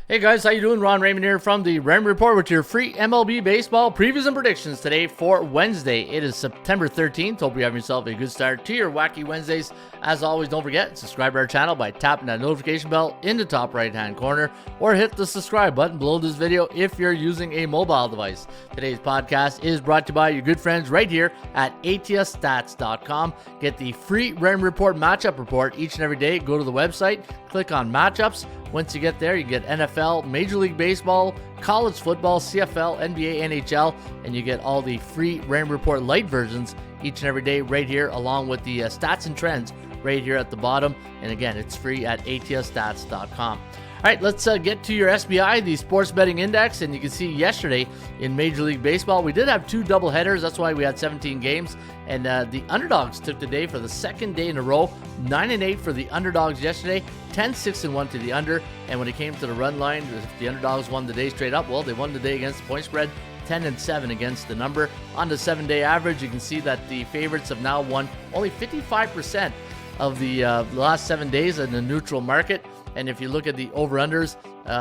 Hey guys, how you doing? Ron Raymond here from the Raymond Report with your free MLB baseball previews and predictions today for Wednesday. It is September 13th. Hope you have yourself a good start to your wacky Wednesdays. As always, don't forget, subscribe to our channel by tapping that notification bell in the top right-hand corner or hit the subscribe button below this video if you're using a mobile device. Today's podcast is brought to you by your good friends right here at ATSstats.com. Get the free Raymond Report matchup report each and every day. Go to the website, click on matchups. Once you get there, you get NFL, Major League Baseball, college football, CFL, NBA, NHL, and you get all the free Raymond Report light versions each and every day right here, along with the stats and trends right here at the bottom. And again, it's free at ATSstats.com. All right, let's get to your SBI, the Sports Betting Index. And you can see yesterday in Major League Baseball, we did have two doubleheaders. That's why we had 17 games. And the underdogs took the day for the second day in a row. 9-8 for the underdogs yesterday. 10-6-1 to the under. And when it came to the run line, if the underdogs won the day straight up, well, they won the day against the point spread. 10-7 against the number. On the 7-day average, you can see that the favorites have now won only 55% of the last 7 days in the neutral market. And if you look at the over-unders,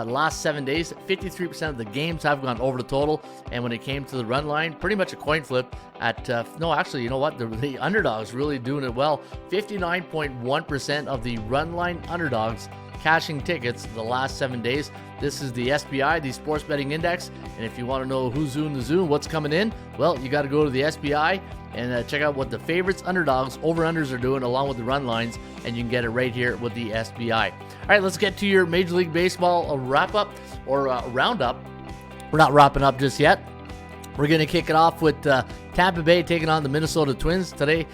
last 7 days, 53% of the games have gone over the total. And when it came to the run line, pretty much a coin flip at, no, actually, you know what? The underdogs really doing it well. 59.1% of the run line underdogs cashing tickets the last 7 days. This is the SBI, the Sports Betting Index. And if you want to know who's in the zoo, what's coming in, well, you got to go to the SBI and check out what the favorites, underdogs, over-unders are doing along with the run lines, and you can get it right here with the SBI. All right, let's get to your Major League Baseball wrap-up or roundup. We're not wrapping up just yet. We're going to kick it off with Tampa Bay taking on the Minnesota Twins today.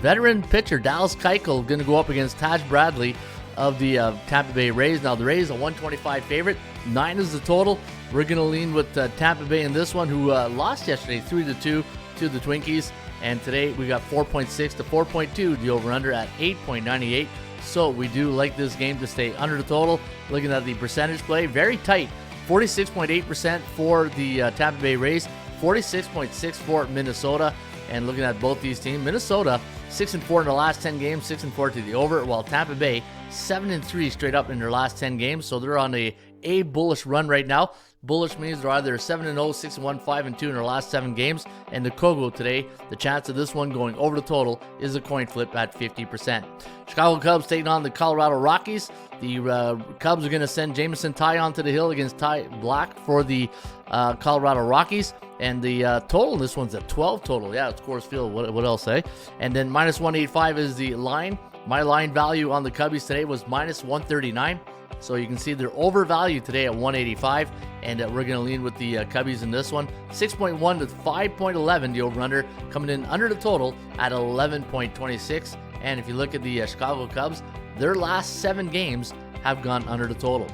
Veteran pitcher Dallas Keuchel going to go up against Taj Bradley of the Tampa Bay Rays. Now, the Rays, a 125 favorite. 9 is the total. We're going to lean with Tampa Bay in this one, who lost yesterday 3-2 to the Twinkies. And today we got 4.6 to 4.2, the over-under at 8.98. So we do like this game to stay under the total. Looking at the percentage play, very tight. 46.8% for the Tampa Bay Rays, 46.6% for Minnesota. And looking at both these teams, Minnesota 6-4 in the last 10 games, 6-4 to the over, while Tampa Bay 7-3 straight up in their last 10 games. So they're on a bullish run right now. Bullish means they're either 7-0, 6-1, 5-2 in their last 7 games. And the Kogo today, the chance of this one going over the total is a coin flip at 50%. Chicago Cubs taking on the Colorado Rockies. The Cubs are going to send Jameson Taillon to the hill against Ty Black for the Colorado Rockies. And the total in this one's at 12 total. Yeah, it's Coors Field. What else say? And then minus 185 is the line. My line value on the Cubbies today was minus 139. So you can see they're overvalued today at 185, and we're going to lean with the Cubbies in this one. 6.1 to 5.11, the over-under, coming in under the total at 11.26. And if you look at the Chicago Cubs, their last 7 games have gone under the total.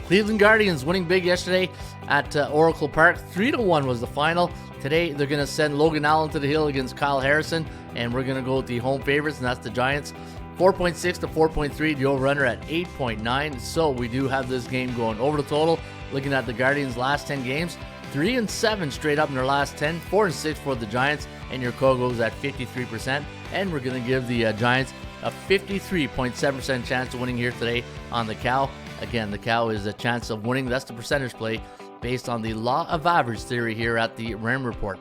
Cleveland Guardians winning big yesterday at Oracle Park. 3-1 was the final. Today, they're going to send Logan Allen to the hill against Kyle Harrison, and we're going to go with the home favorites, and that's the Giants. 4.6 to 4.3, the over-under at 8.9. So we do have this game going over the total. Looking at the Guardians' last 10 games, 3-7 straight up in their last 10, 4-6 for the Giants, and your Kogo's at 53%. And we're going to give the Giants a 53.7% chance of winning here today on the Cow. Again, the Cow is a chance of winning. That's the percentage play based on the law of average theory here at the Ram Report.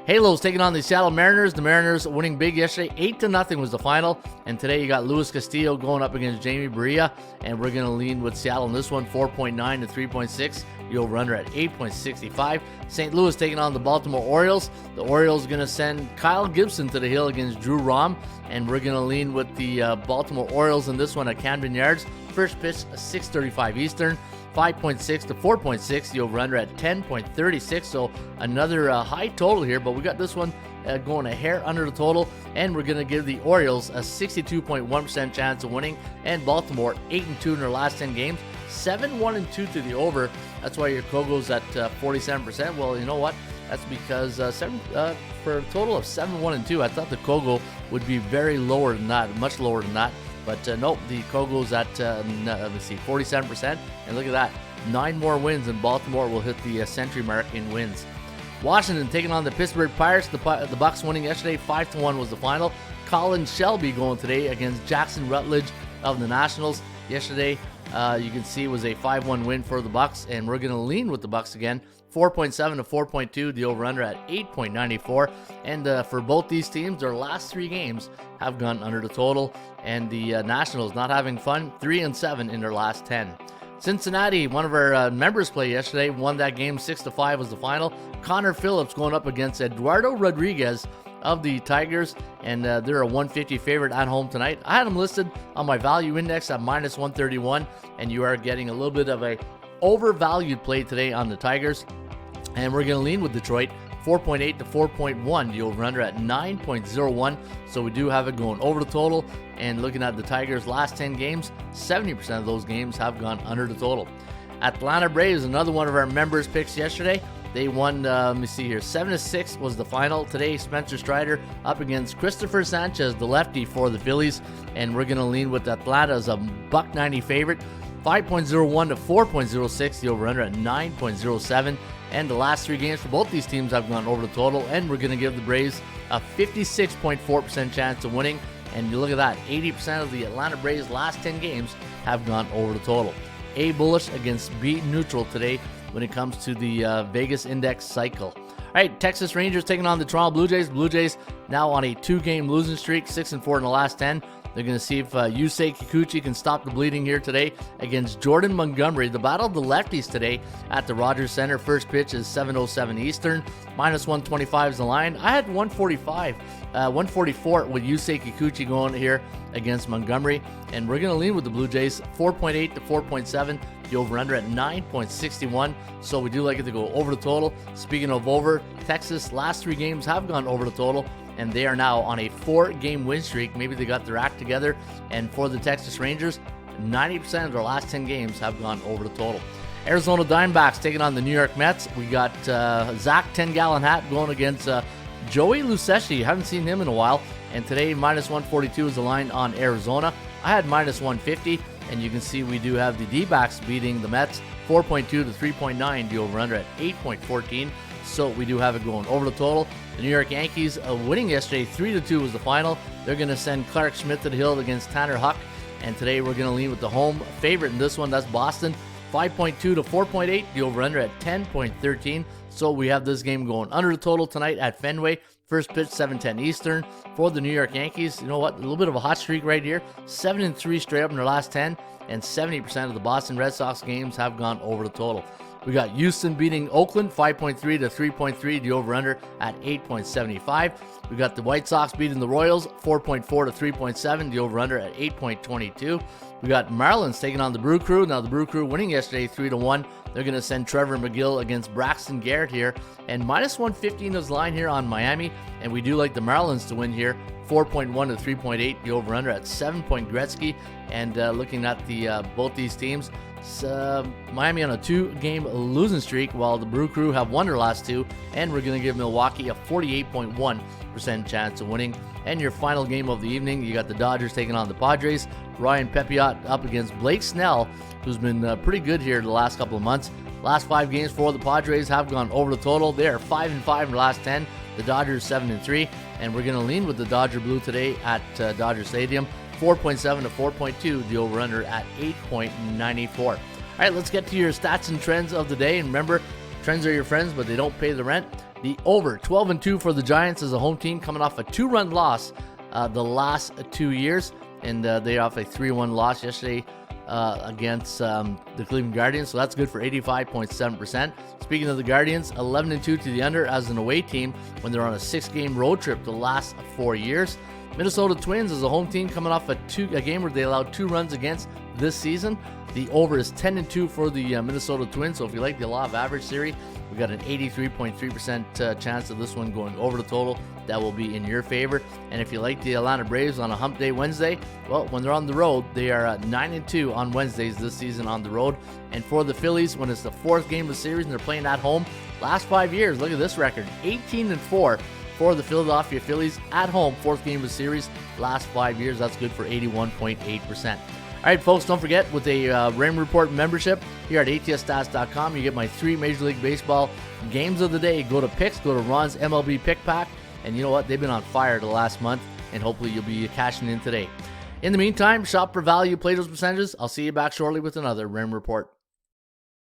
Halos taking on the Seattle Mariners. The Mariners winning big yesterday. 8-0 was the final. And today you got Luis Castillo going up against Jamie Barria. And we're going to lean with Seattle in this one. 4.9 to 3.6. The over-under at 8.65. St. Louis taking on the Baltimore Orioles. The Orioles are going to send Kyle Gibson to the hill against Drew Rom. And we're going to lean with the Baltimore Orioles in this one at Camden Yards. First pitch, 6:35 Eastern. 5.6 to 4.6, the over-under at 10.36, so another high total here, but we got this one going a hair under the total, and we're going to give the Orioles a 62.1% chance of winning, and Baltimore 8-2 in their last 10 games, 7-1-2 to the over. That's why your Kogo's at 47%. Well, you know what? That's because for a total of 7-1-2, I thought the Kogo would be very lower than that, much lower than that. But nope, the Kogo's at, 47%. And look at that, 9 more wins, and Baltimore will hit the century mark in wins. Washington taking on the Pittsburgh Pirates. The Bucks winning yesterday, 5-1 was the final. Colin Shelby going today against Jackson Rutledge of the Nationals. Yesterday, you can see was a 5-1 win for the Bucks, and we're going to lean with the Bucks again. 4.7 to 4.2, the over-under at 8.94. And for both these teams, their last 3 games have gone under the total. And the Nationals not having fun, 3-7 in their last 10. Cincinnati, one of our members played yesterday, won that game 6-5 was the final. Connor Phillips going up against Eduardo Rodriguez of the Tigers, and they're a 150 favorite at home tonight. I had them listed on my value index at minus 131, and you are getting a little bit of a overvalued play today on the Tigers. And we're going to lean with Detroit, 4.8 to 4.1, the over-under at 9.01. So we do have it going over the total. And looking at the Tigers' last 10 games, 70% of those games have gone under the total. Atlanta Braves, another one of our members' picks yesterday. They won, let me see here, 7-6 was the final. Today, Spencer Strider up against Christopher Sanchez, the lefty for the Phillies. And we're going to lean with Atlanta as a $1.90 favorite. 5.01 to 4.06, the over-under at 9.07. And the last 3 games for both these teams have gone over the total. And we're going to give the Braves a 56.4% chance of winning. And you look at that, 80% of the Atlanta Braves' last 10 games have gone over the total. A bullish against B neutral today when it comes to the Vegas index cycle. All right, Texas Rangers taking on the Toronto Blue Jays. Blue Jays now on a 2-game losing streak, 6-4 in the last 10. They're going to see if Yusei Kikuchi can stop the bleeding here today against Jordan Montgomery. The battle of the lefties today at the Rogers Center. First pitch is 7:07 Eastern. Minus 125 is the line. I had 144 with Yusei Kikuchi going here against Montgomery. And we're going to lean with the Blue Jays, 4.8 to 4.7. The over-under at 9.61. So we do like it to go over the total. Speaking of over, Texas last 3 games have gone over the total. And they are now on a 4-game win streak. Maybe they got their act together. And for the Texas Rangers, 90% of their last 10 games have gone over the total. Arizona Diamondbacks taking on the New York Mets. We got Zach 10-gallon hat going against Joey Lucchesi. Haven't seen him in a while. And today, minus 142 is the line on Arizona. I had minus 150. And you can see we do have the D-backs beating the Mets, 4.2 to 3.9. The over-under at 8.14. So we do have it going over the total. The New York Yankees winning yesterday, 3-2 was the final. They're going to send Clark Schmidt to the hill against Tanner Huck. And today we're going to lean with the home favorite in this one. That's Boston, 5.2 to 4.8. The over-under at 10.13. So we have this game going under the total tonight at Fenway. First pitch, 7:10 Eastern. For the New York Yankees, you know what? A little bit of a hot streak right here. 7-3 straight up in their last 10. And 70% of the Boston Red Sox games have gone over the total. We got Houston beating Oakland, 5.3 to 3.3, the over-under at 8.75. We got the White Sox beating the Royals, 4.4 to 3.7, the over-under at 8.22. We got Marlins taking on the Brew Crew. Now, the Brew Crew winning yesterday, 3-1. They're going to send Trevor McGill against Braxton Garrett here. And minus 115 is the line here on Miami. And we do like the Marlins to win here, 4.1 to 3.8, the over-under at 7. Gretzky. And looking at the both these teams, Miami on a 2-game losing streak, while the Brew Crew have won their last 2, and we're going to give Milwaukee a 48.1% chance of winning. And your final game of the evening, you got the Dodgers taking on the Padres. Ryan Pepiot up against Blake Snell, who's been pretty good here the last couple of months. Last 5 games for the Padres have gone over the total. They are 5-5 in the last 10. The Dodgers 7-3, and we're going to lean with the Dodger Blue today at Dodger Stadium. 4.7 to 4.2, the over-under at 8.94. All right, let's get to your stats and trends of the day. And remember, trends are your friends, but they don't pay the rent. The over, 12-2 for the Giants as a home team, coming off a 2-run loss the last 2 years. And they off a 3-1 loss yesterday against the Cleveland Guardians, so that's good for 85.7%. Speaking of the Guardians, 11-2 to the under as an away team when they're on a 6-game road trip the last 4 years. Minnesota Twins as a home team coming off a game where they allowed 2 runs against this season. The over is 10-2 for the Minnesota Twins. So if you like the law of average theory, we got an 83.3% chance of this one going over the total. That will be in your favor. And if you like the Atlanta Braves on a hump day Wednesday, well, when they're on the road, they are 9-2 on Wednesdays this season on the road. And for the Phillies, when it's the 4th game of the series and they're playing at home, last 5 years, look at this record, 18-4. For the Philadelphia Phillies at home, 4th game of the series, last 5 years. That's good for 81.8%. All right, folks, don't forget, with a Rain Report membership here at ATSstats.com, you get my 3 Major League Baseball games of the day. Go to Picks, go to Ron's MLB Pick Pack, and you know what? They've been on fire the last month, and hopefully you'll be cashing in today. In the meantime, shop for value, play those percentages. I'll see you back shortly with another Rim Report.